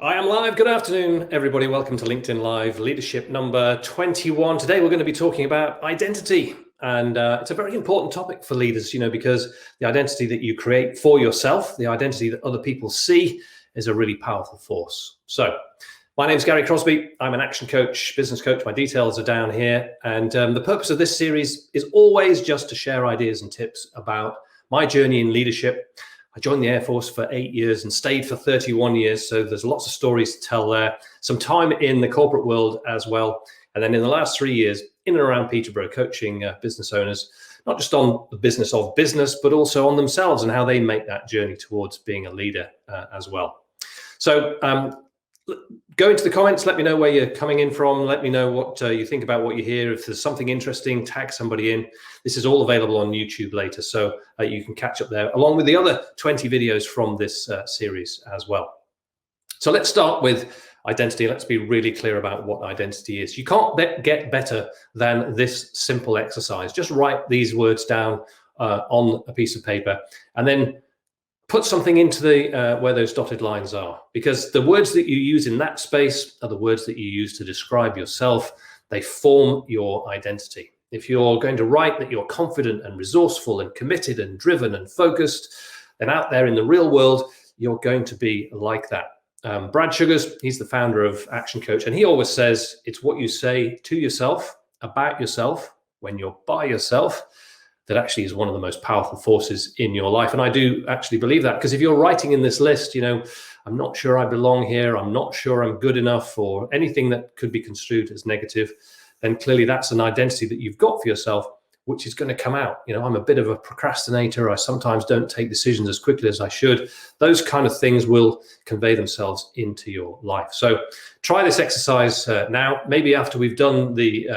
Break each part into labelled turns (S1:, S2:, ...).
S1: I am live. Good afternoon, everybody. Welcome to LinkedIn Live Leadership number 21. Today, we're going to be talking about identity. And it's a very important topic for leaders, because the identity that you create for yourself, the identity that other people see, is a really powerful force. So my name's Gary Crosby. I'm an action coach, business coach. My details are down here. And the purpose of this series is always just to share ideas and tips about my journey in leadership. I joined the Air Force for 8 years and stayed for 31 years. So there's lots of stories to tell there. Some time in the corporate world as well. And then in the last 3 years, in and around Peterborough, coaching business owners, not just on the business of business, but also on themselves and how they make that journey towards being a leader as well. So go into the comments. Let me know where you're coming in from. Let me know what you think about what you hear. If there's something interesting, tag somebody in. This is all available on YouTube later, so you can catch up there, along with the other 20 videos from this series as well. So let's start with identity. Let's be really clear about what identity is. You can't get better than this simple exercise. Just write these words down on a piece of paper, and then put something into the where those dotted lines are, because the words that you use in that space are the words that you use to describe yourself. They form your identity. If you're going to write that you're confident and resourceful and committed and driven and focused, then out there in the real world, you're going to be like that. Brad Sugars, he's the founder of Action Coach, and he always says it's what you say to yourself, about yourself, when you're by yourself, that actually is one of the most powerful forces in your life. And I do actually believe that, because if you're writing in this list, I'm not sure I belong here, I'm not sure I'm good enough, or anything that could be construed as negative, then clearly that's an identity that you've got for yourself, which is going to come out. I'm a bit of a procrastinator. I sometimes don't take decisions as quickly as I should. Those kind of things will convey themselves into your life. So try this exercise now. Maybe after we've done the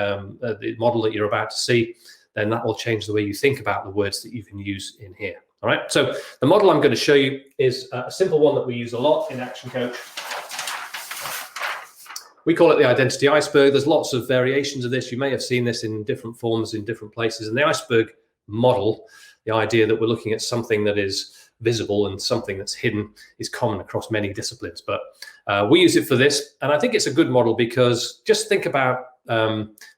S1: model that you're about to see, then that will change the way you think about the words that you can use in here. All right. So the model I'm going to show you is a simple one that we use a lot in Action Coach. We call it the identity iceberg. There's lots of variations of this. You may have seen this in different forms in different places. And the iceberg model, the idea that we're looking at something that is visible and something that's hidden, is common across many disciplines. But we use it for this. And I think it's a good model, because just think about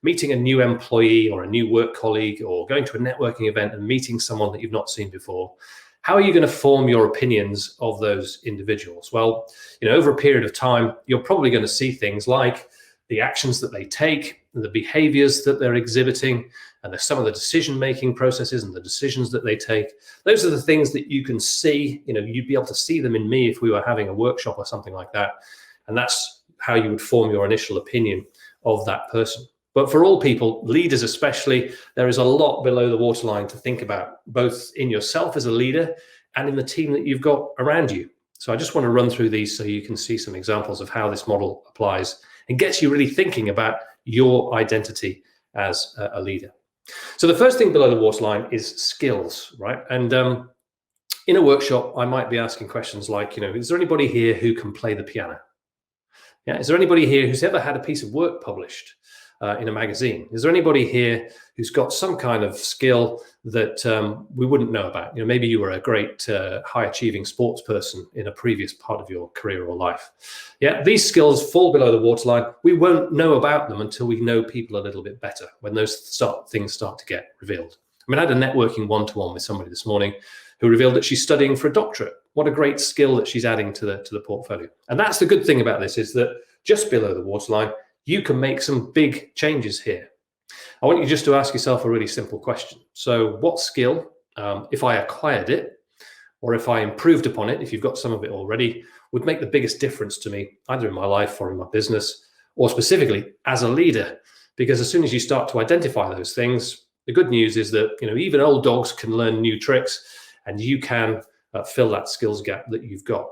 S1: meeting a new employee or a new work colleague, or going to a networking event and meeting someone that you've not seen before. How are you going to form your opinions of those individuals? Well, over a period of time, you're probably going to see things like the actions that they take, the behaviors that they're exhibiting, and some of the decision-making processes and the decisions that they take. Those are the things that you can see. You'd be able to see them in me if we were having a workshop or something like that. And that's how you would form your initial opinion of that person. But for all people, leaders especially, there is a lot below the waterline to think about, both in yourself as a leader and in the team that you've got around you. So I just want to run through these so you can see some examples of how this model applies and gets you really thinking about your identity as a leader. So the first thing below the waterline is skills, right? And in a workshop, I might be asking questions like, is there anybody here who can play the piano? Yeah, is there anybody here who's ever had a piece of work published in a magazine? Is there anybody here who's got some kind of skill that we wouldn't know about? Maybe you were a great high-achieving sports person in a previous part of your career or life. Yeah, these skills fall below the waterline. We won't know about them until we know people a little bit better, when those things start to get revealed. I had a networking one-to-one with somebody this morning who revealed that she's studying for a doctorate. What a great skill that she's adding to the portfolio. And that's the good thing about this, is that just below the waterline, you can make some big changes here. I want you just to ask yourself a really simple question. So what skill, if I acquired it, or if I improved upon it, if you've got some of it already, would make the biggest difference to me, either in my life or in my business, or specifically as a leader? Because as soon as you start to identify those things, the good news is that even old dogs can learn new tricks, and you can fill that skills gap that you've got.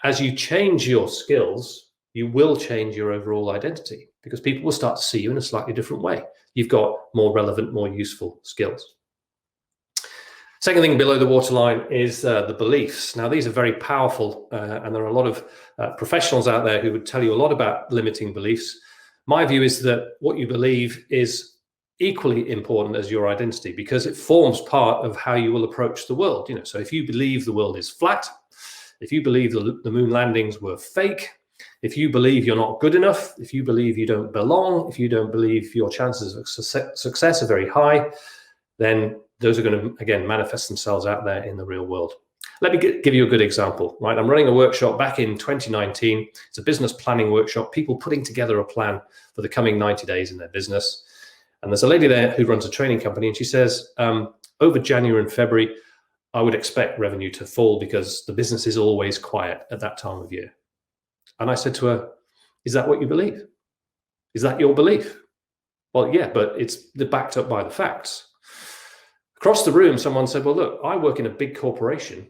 S1: As you change your skills, you will change your overall identity, because people will start to see you in a slightly different way. You've got more relevant, more useful skills. Second thing below the waterline is the beliefs. Now, these are very powerful, and there are a lot of professionals out there who would tell you a lot about limiting beliefs. My view is that what you believe is equally important as your identity, because it forms part of how you will approach the world. So if you believe the world is flat, if you believe the moon landings were fake, If you believe you're not good enough, if you believe you don't belong, if you don't believe your chances of success are very high, then those are going to, again, manifest themselves out there in the real world. Let me give you a good example, right? I'm running a workshop back in 2019. It's a business planning workshop, people putting together a plan for the coming 90 days in their business. And there's a lady there who runs a training company, and she says, over January and February, I would expect revenue to fall because the business is always quiet at that time of year. And I said to her, is that what you believe? Is that your belief? Well, yeah, but it's backed up by the facts. Across the room, someone said, well, look, I work in a big corporation,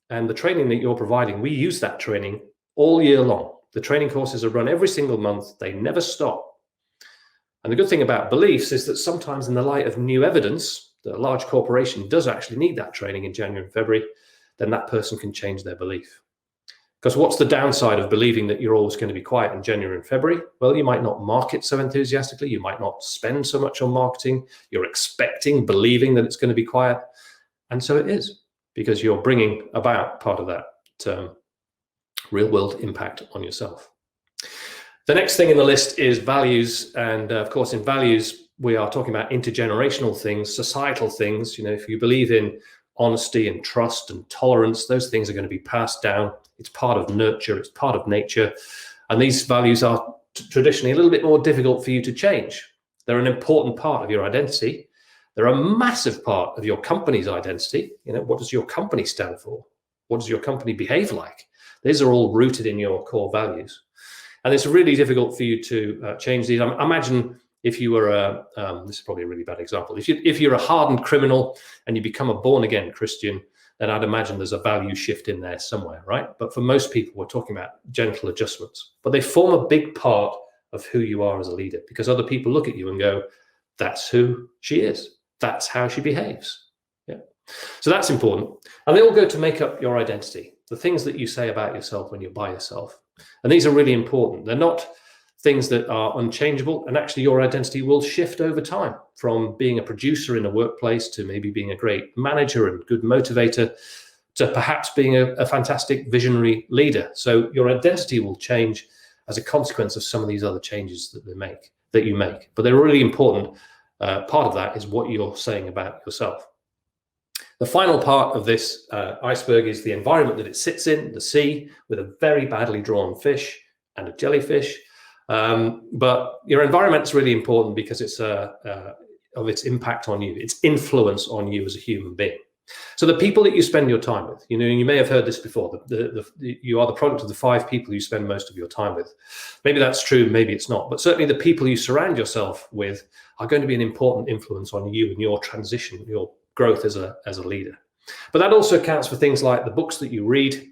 S1: and the training that you're providing, we use that training all year long. The training courses are run every single month. They never stop. And the good thing about beliefs is that sometimes in the light of new evidence that a large corporation does actually need that training in January and February, then that person can change their belief. Because what's the downside of believing that you're always going to be quiet in January and February? Well, you might not market so enthusiastically. You might not spend so much on marketing. You're expecting, believing that it's going to be quiet. And so it is, because you're bringing about part of that real world impact on yourself. The next thing in the list is values. And of course, in values, we are talking about intergenerational things, societal things. You know, if you believe in honesty and trust and tolerance, those things are going to be passed down. It's part of nurture, it's part of nature. And these values are traditionally a little bit more difficult for you to change. They're an important part of your identity. They're a massive part of your company's identity. You know, what does your company stand for? What does your company behave like? These are all rooted in your core values. And it's really difficult for you to change these. Imagine if you were this is probably a really bad example. If you're a hardened criminal and you become a born-again Christian, then I'd imagine there's a value shift in there somewhere, right? But for most people, we're talking about gentle adjustments. But they form a big part of who you are as a leader, because other people look at you and go, that's who she is. That's how she behaves. Yeah. So that's important. And they all go to make up your identity, the things that you say about yourself when you're by yourself. And these are really important. They're not things that are unchangeable, and actually your identity will shift over time from being a producer in a workplace to maybe being a great manager and good motivator to perhaps being a fantastic visionary leader. So your identity will change as a consequence of some of these other changes that you make. But they're really important. Part of that is what you're saying about yourself. The final part of this iceberg is the environment that it sits in, the sea, with a very badly drawn fish and a jellyfish. But your environment is really important because it's of its impact on you, its influence on you as a human being. So the people that you spend your time with, you know, you may have heard this before, you are the product of the 5 people you spend most of your time with. Maybe that's true, maybe it's not, but certainly the people you surround yourself with are going to be an important influence on you and your transition, your growth as a leader. But that also accounts for things like the books that you read,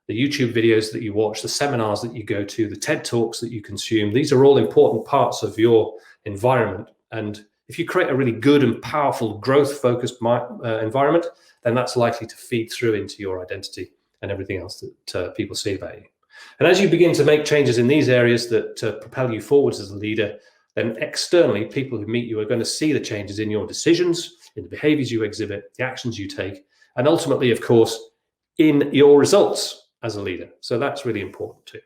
S1: the YouTube videos that you watch, the seminars that you go to, the TED Talks that you consume. These are all important parts of your environment. And if you create a really good and powerful growth-focused environment, then that's likely to feed through into your identity and everything else that people see about you. And as you begin to make changes in these areas that propel you forwards as a leader, then externally, people who meet you are going to see the changes in your decisions, in the behaviors you exhibit, the actions you take, and ultimately, of course, in your results as a leader. So that's really important too.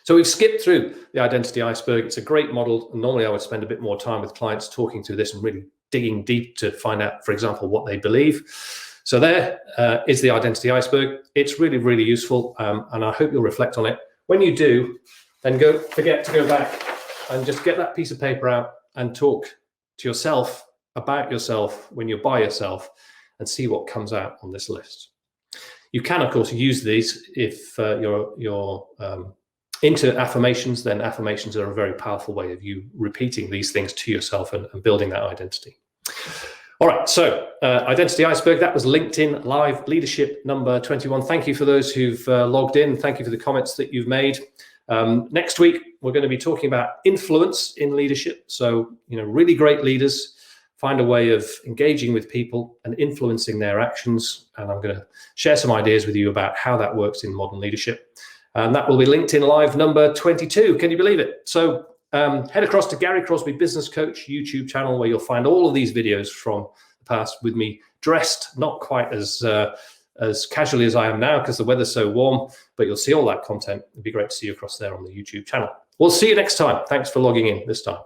S1: So we've skipped through the identity iceberg. It's a great model. Normally I would spend a bit more time with clients talking through this and really digging deep to find out, for example, what they believe. So there is the identity iceberg. It's really, really useful. And I hope you'll reflect on it. When you do, then forget to go back and just get that piece of paper out and talk to yourself about yourself when you're by yourself and see what comes out on this list. You can, of course, use these if you're into affirmations. Then affirmations are a very powerful way of you repeating these things to yourself and building that identity. All right, so Identity Iceberg, that was LinkedIn Live Leadership number 21. Thank you for those who've logged in. Thank you for the comments that you've made. Next week, we're going to be talking about influence in leadership. So, you know, really great leaders find a way of engaging with people and influencing their actions. And I'm going to share some ideas with you about how that works in modern leadership. And that will be LinkedIn Live number 22. Can you believe it? So head across to Gary Crosby Business Coach YouTube channel, where you'll find all of these videos from the past with me dressed, not quite as as casually as I am now because the weather's so warm, but you'll see all that content. It'd be great to see you across there on the YouTube channel. We'll see you next time. Thanks for logging in this time.